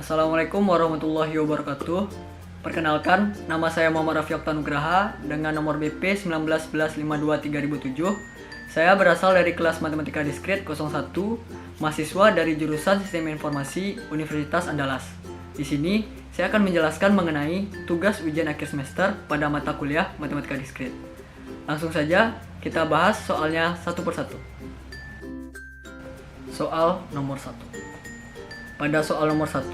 Assalamualaikum warahmatullahi wabarakatuh. Perkenalkan, nama saya Muhammad Raffi Oktanugraha dengan nomor BP 1911523007. Saya berasal dari kelas Matematika Diskrit 01, mahasiswa dari jurusan Sistem Informasi Universitas Andalas. Di sini, saya akan menjelaskan mengenai tugas ujian akhir semester pada mata kuliah Matematika Diskrit. Langsung saja, kita bahas soalnya satu persatu. Soal nomor 1. Pada soal nomor 1,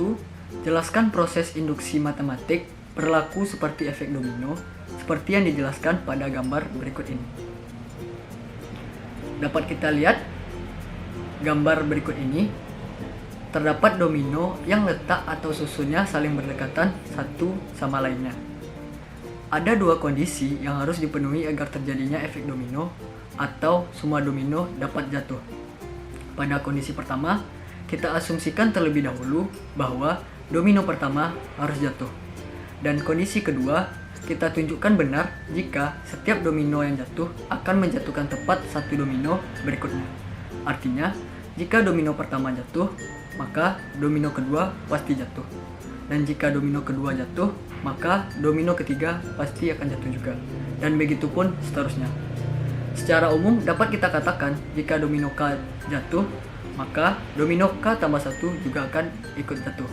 jelaskan proses induksi matematik berlaku seperti efek domino, seperti yang dijelaskan pada gambar berikut ini. Dapat kita lihat gambar berikut ini, terdapat domino yang letak atau susunnya saling berdekatan satu sama lainnya. Ada dua kondisi yang harus dipenuhi agar terjadinya efek domino atau semua domino dapat jatuh. Pada kondisi pertama, kita asumsikan terlebih dahulu bahwa domino pertama harus jatuh. Dan kondisi kedua, kita tunjukkan benar jika setiap domino yang jatuh akan menjatuhkan tepat satu domino berikutnya. Artinya, jika domino pertama jatuh, maka domino kedua pasti jatuh. Dan jika domino kedua jatuh, maka domino ketiga pasti akan jatuh juga. Dan begitu pun seterusnya. Secara umum dapat kita katakan jika domino K jatuh, maka domino K tambah 1 juga akan ikut jatuh.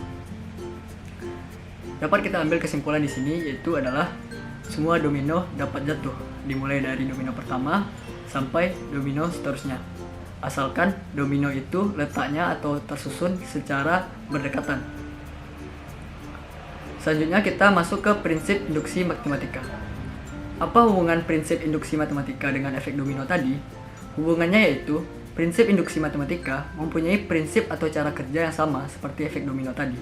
Dapat kita ambil kesimpulan di sini, yaitu adalah semua domino dapat jatuh, dimulai dari domino pertama sampai domino seterusnya. Asalkan domino itu letaknya atau tersusun secara berdekatan. Selanjutnya kita masuk ke prinsip induksi matematika. Apa hubungan prinsip induksi matematika dengan efek domino tadi? Hubungannya yaitu prinsip induksi matematika mempunyai prinsip atau cara kerja yang sama seperti efek domino tadi.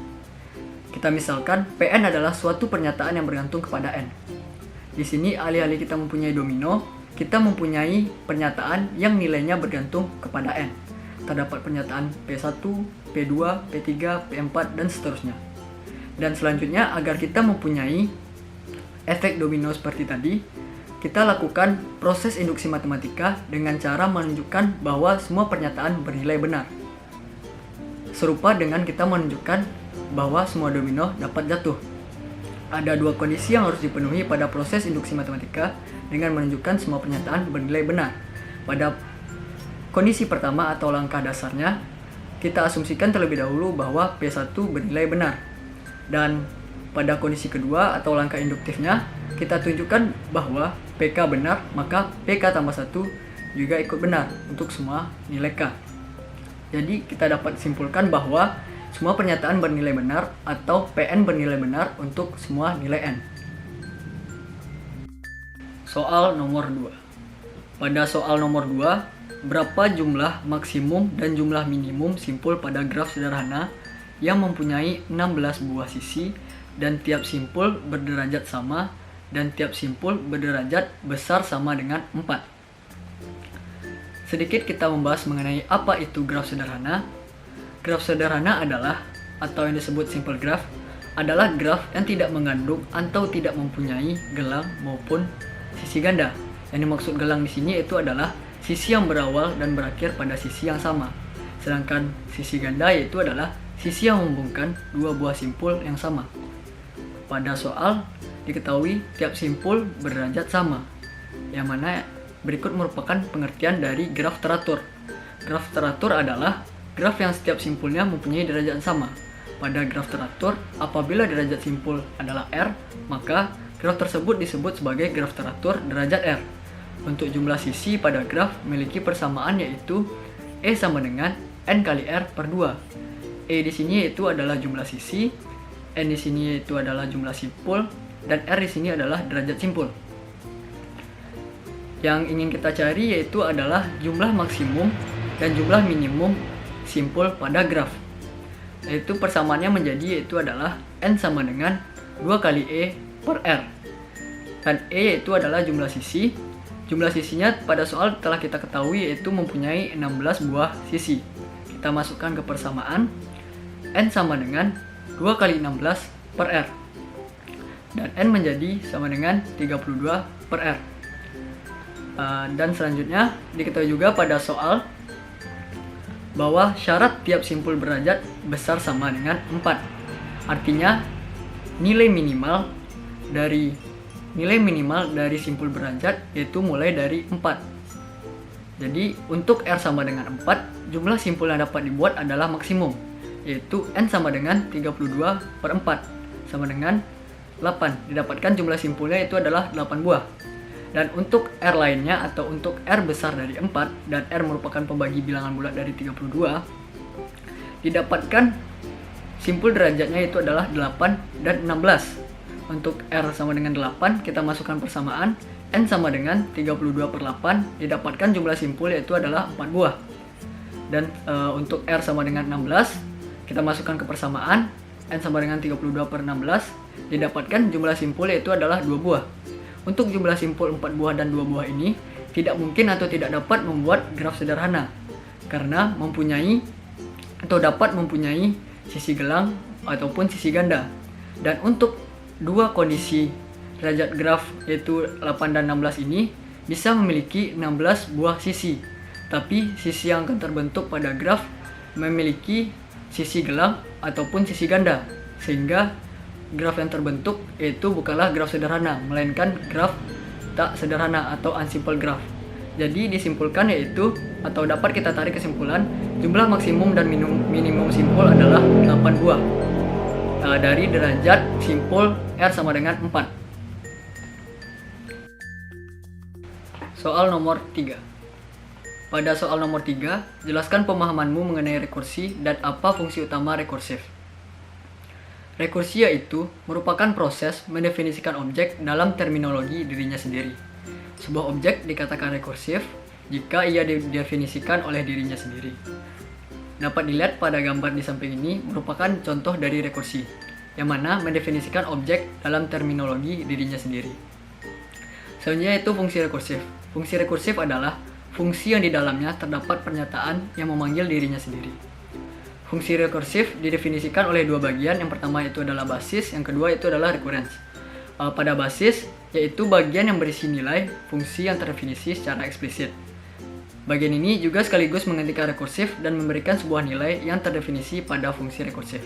Kita misalkan Pn adalah suatu pernyataan yang bergantung kepada N. Di sini alih-alih kita mempunyai domino, kita mempunyai pernyataan yang nilainya bergantung kepada N. Terdapat pernyataan P1, P2, P3, P4, dan seterusnya. Dan selanjutnya agar kita mempunyai efek domino seperti tadi, kita lakukan proses induksi matematika dengan cara menunjukkan bahwa semua pernyataan bernilai benar. Serupa dengan kita menunjukkan bahwa semua domino dapat jatuh. Ada dua kondisi yang harus dipenuhi pada proses induksi matematika dengan menunjukkan semua pernyataan bernilai benar. Pada kondisi pertama atau langkah dasarnya, kita asumsikan terlebih dahulu bahwa P1 bernilai benar. Dan pada kondisi kedua atau langkah induktifnya, kita tunjukkan bahwa PK benar, maka PK tambah 1 juga ikut benar untuk semua nilai K. Jadi kita dapat simpulkan bahwa semua pernyataan bernilai benar atau PN bernilai benar untuk semua nilai N. Soal nomor 2. Pada soal nomor 2, berapa jumlah maksimum dan jumlah minimum simpul pada graf sederhana yang mempunyai 16 buah sisi dan tiap simpul berderajat sama dan tiap simpul berderajat besar sama dengan 4. Sedikit kita membahas mengenai apa itu graf sederhana. Graf sederhana adalah, atau yang disebut simple graph, adalah graf yang tidak mengandung atau tidak mempunyai gelang maupun sisi ganda. Yang dimaksud gelang di sini itu adalah sisi yang berawal dan berakhir pada sisi yang sama. Sedangkan sisi ganda yaitu adalah sisi yang menghubungkan dua buah simpul yang sama. Pada soal diketahui tiap simpul berderajat sama, yang mana berikut merupakan pengertian dari graf teratur. Graf teratur adalah graf yang setiap simpulnya mempunyai derajat sama. Pada graf teratur, apabila derajat simpul adalah R, maka graf tersebut disebut sebagai graf teratur derajat R. Untuk jumlah sisi pada graf memiliki persamaan, yaitu E sama dengan N kali R per 2. E di sini yaitu adalah jumlah sisi, N di sini yaitu adalah jumlah simpul, dan R di sini adalah derajat simpul. Yang ingin kita cari yaitu adalah jumlah maksimum dan jumlah minimum simpul pada graf. Yaitu persamaannya menjadi yaitu adalah N sama dengan 2 kali E per R. Dan E yaitu adalah jumlah sisi. Jumlah sisinya pada soal telah kita ketahui yaitu mempunyai 16 buah sisi. Kita masukkan ke persamaan, N sama dengan 2 kali 16 per R. Dan N menjadi sama dengan 32 per R. Dan selanjutnya diketahui juga pada soal bahwa syarat tiap simpul berderajat besar sama dengan 4. Artinya nilai minimal dari simpul derajat yaitu mulai dari 4. Jadi untuk R sama dengan 4, jumlah simpul yang dapat dibuat adalah maksimum, yaitu N sama dengan 32/4 sama dengan 8. Didapatkan jumlah simpulnya itu adalah 8 buah. Dan untuk R lainnya atau untuk R besar dari 4 dan R merupakan pembagi bilangan bulat dari 32, didapatkan simpul derajatnya itu adalah 8 dan 16. Untuk R sama dengan 8, kita masukkan persamaan, N sama dengan 32/8, didapatkan jumlah simpul yaitu adalah 4 buah. Dan untuk R sama dengan 16, kita masukkan ke persamaan, N sama dengan 32/16, didapatkan jumlah simpul yaitu adalah 2 buah. Untuk jumlah simpul 4 buah dan 2 buah ini, tidak mungkin atau tidak dapat membuat graf sederhana, karena dapat mempunyai sisi gelang ataupun sisi ganda. Dan untuk dua kondisi derajat graf yaitu 8 dan 16 ini bisa memiliki 16 buah sisi. Tapi sisi yang akan terbentuk pada graf memiliki sisi gelang ataupun sisi ganda, sehingga graf yang terbentuk itu bukanlah graf sederhana, melainkan graf tak sederhana atau unsimple graph. Jadi disimpulkan yaitu atau dapat kita tarik kesimpulan jumlah maksimum dan minimum simpul adalah 8 buah dari derajat simpul R sama dengan 4. Soal nomor 3. Pada soal nomor 3, jelaskan pemahamanmu mengenai rekursi dan apa fungsi utama rekursif. Rekursi yaitu merupakan proses mendefinisikan objek dalam terminologi dirinya sendiri. Sebuah objek dikatakan rekursif jika ia didefinisikan oleh dirinya sendiri. Dapat dilihat pada gambar di samping ini merupakan contoh dari rekursi, yang mana mendefinisikan objek dalam terminologi dirinya sendiri. Selanjutnya itu fungsi rekursif. Fungsi rekursif adalah fungsi yang di dalamnya terdapat pernyataan yang memanggil dirinya sendiri. Fungsi rekursif didefinisikan oleh dua bagian, yang pertama itu adalah basis, yang kedua itu adalah recurrence. Pada basis, yaitu bagian yang berisi nilai fungsi yang terdefinisi secara eksplisit. Bagian ini juga sekaligus menghentikan rekursif dan memberikan sebuah nilai yang terdefinisi pada fungsi rekursif.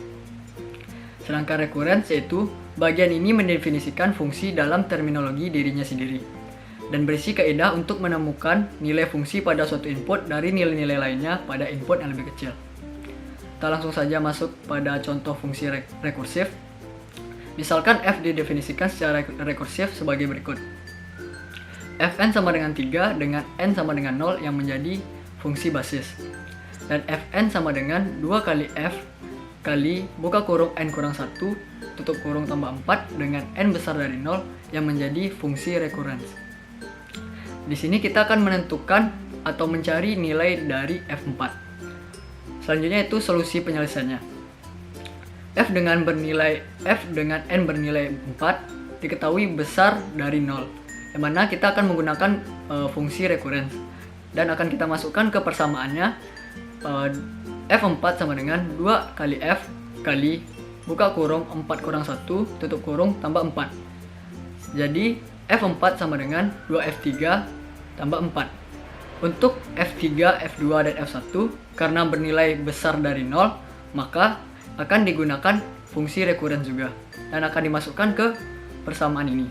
Sedangkan recurrence yaitu bagian ini mendefinisikan fungsi dalam terminologi dirinya sendiri dan berisi kaidah untuk menemukan nilai fungsi pada suatu input dari nilai-nilai lainnya pada input yang lebih kecil. Kita langsung saja masuk pada contoh fungsi rekursif. Misalkan f didefinisikan secara rekursif sebagai berikut. Fn sama dengan 3 dengan n sama dengan 0 yang menjadi fungsi basis. Dan Fn sama dengan 2 kali f kali buka kurung n kurang 1 tutup kurung tambah 4 dengan n besar dari 0 yang menjadi fungsi recurrence. Di sini kita akan menentukan atau mencari nilai dari f4. Selanjutnya itu solusi penyelesaiannya. F dengan n bernilai 4 diketahui besar dari 0, yang mana kita akan menggunakan fungsi recurrence dan akan kita masukkan ke persamaannya. F4 sama dengan 2 kali F kali buka kurung 4 kurang 1 tutup kurung tambah 4. Jadi F4 sama dengan 2F3 tambah 4. Untuk F3, F2, dan F1 karena bernilai besar dari 0, maka akan digunakan fungsi recurrence juga dan akan dimasukkan ke persamaan ini.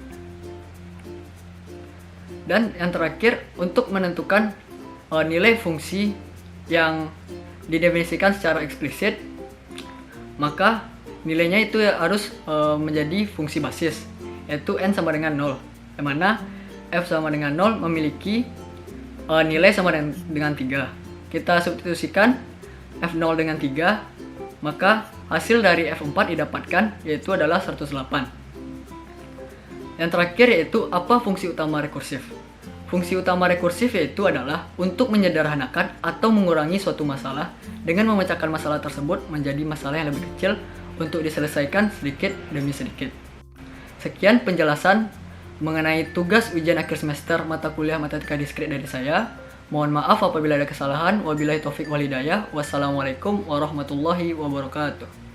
Dan yang terakhir, untuk menentukan nilai fungsi yang didefinisikan secara eksplisit, maka nilainya itu harus menjadi fungsi basis, yaitu n sama dengan 0, yang mana f sama dengan 0 memiliki nilai sama dengan 3. Kita substitusikan f0 dengan 3, maka hasil dari f4 didapatkan yaitu adalah 108. Yang terakhir yaitu apa fungsi utama rekursif. Fungsi utama rekursif yaitu adalah untuk menyederhanakan atau mengurangi suatu masalah dengan memecahkan masalah tersebut menjadi masalah yang lebih kecil untuk diselesaikan sedikit demi sedikit. Sekian penjelasan mengenai tugas ujian akhir semester mata kuliah matematika diskrit dari saya. Mohon maaf apabila ada kesalahan. Wabillahi taufik wal hidayah. Wassalamualaikum warahmatullahi wabarakatuh.